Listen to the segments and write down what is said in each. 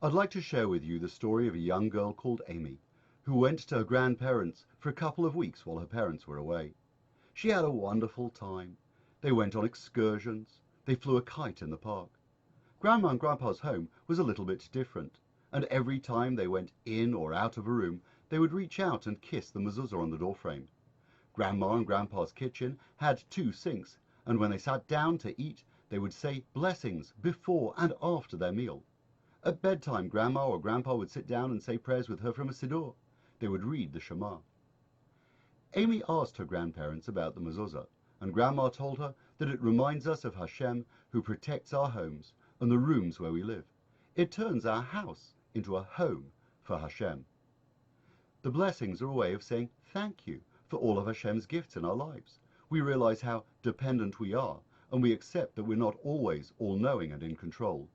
I'd like to share with you the story of a young girl called Amy, who went to her grandparents for a couple of weeks while her parents were away. She had a wonderful time. They went on excursions. They flew a kite in the park. Grandma and Grandpa's home was a little bit different, and every time they went in or out of a room, they would reach out and kiss the mezuzah on the doorframe. Grandma and Grandpa's kitchen had 2 sinks, and when they sat down to eat, they would say blessings before and after their meal. At bedtime, Grandma or Grandpa would sit down and say prayers with her from a siddur. They would read the Shema. Amy asked her grandparents about the mezuzah, and Grandma told her that it reminds us of Hashem, who protects our homes and the rooms where we live. It turns our house into a home for Hashem. The blessings are a way of saying thank you for all of Hashem's gifts in our lives. We realize how dependent we are, and we accept that we're not always all-knowing and in control.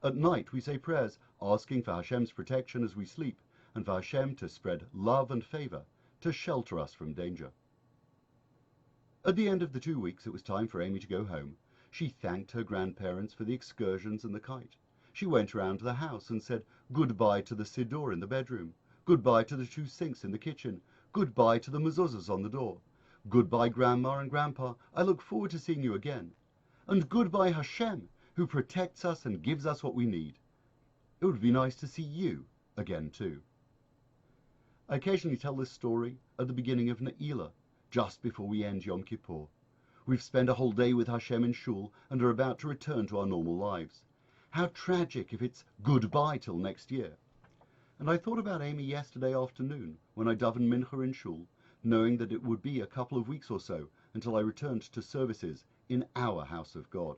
At night we say prayers asking for Hashem's protection as we sleep, and for Hashem to spread love and favor, to shelter us from danger. At the end of the 2 weeks it was time for Amy to go home. She thanked her grandparents for the excursions and the kite. She went around the house and said goodbye to the siddur in the bedroom, goodbye to the 2 sinks in the kitchen, goodbye to the mezuzahs on the door. Goodbye, Grandma and Grandpa, I look forward to seeing you again. And goodbye, Hashem, who protects us and gives us what we need. It would be nice to see you again too. I occasionally tell this story at the beginning of Ne'ilah, just before we end Yom Kippur. We've spent a whole day with Hashem in shul and are about to return to our normal lives. How tragic if it's goodbye till next year. And I thought about Amy yesterday afternoon when I davened mincha in shul, knowing that it would be a couple of weeks or so until I returned to services in our house of God.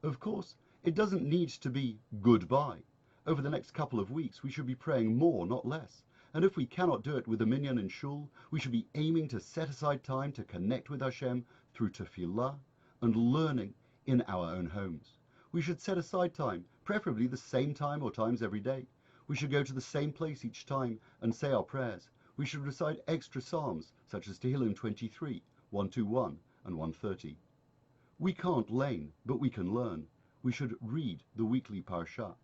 Of course, it doesn't need to be goodbye. Over the next couple of weeks we should be praying more, not less. And if we cannot do it with a minyan in shul, we should be aiming to set aside time to connect with Hashem through tefillah and learning in our own homes. We should set aside time, preferably the same time or times every day. We should go to the same place each time and say our prayers. We should recite extra psalms, such as Tehillim 23, 121 and 130. We can't learn, but we can learn. We should read the weekly parsha.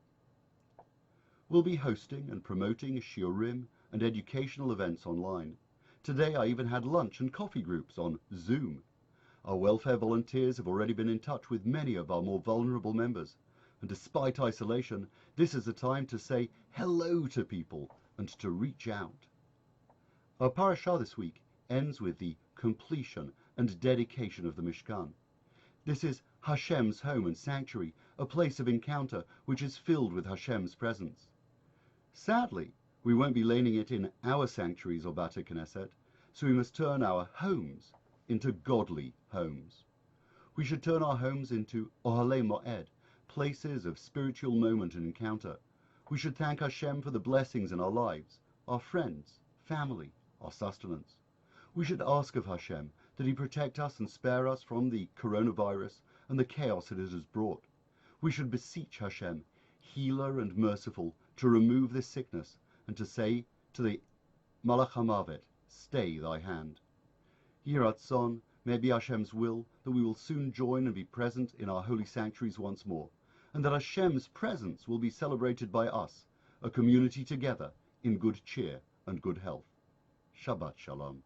We'll be hosting and promoting shiurim and educational events online. Today I even had lunch and coffee groups on Zoom. Our welfare volunteers have already been in touch with many of our more vulnerable members. And despite isolation, this is a time to say hello to people and to reach out. Our parashah this week ends with the completion and dedication of the Mishkan. This is Hashem's home and sanctuary, a place of encounter which is filled with Hashem's presence. Sadly, we won't be laying it in our sanctuaries or Bate Knesset, so we must turn our homes into godly homes. We should turn our homes into Ohalei Moed, places of spiritual moment and encounter. We should thank Hashem for the blessings in our lives, our friends, family, our sustenance. We should ask of Hashem that He protect us and spare us from the coronavirus and the chaos it has brought. We should beseech Hashem, healer and merciful, to remove this sickness and to say to the Malach HaMavet, stay thy hand. Yeh Ratzon, may it be Hashem's will that we will soon join and be present in our holy sanctuaries once more, and that Hashem's presence will be celebrated by us, a community together in good cheer and good health. Shabbat Shalom.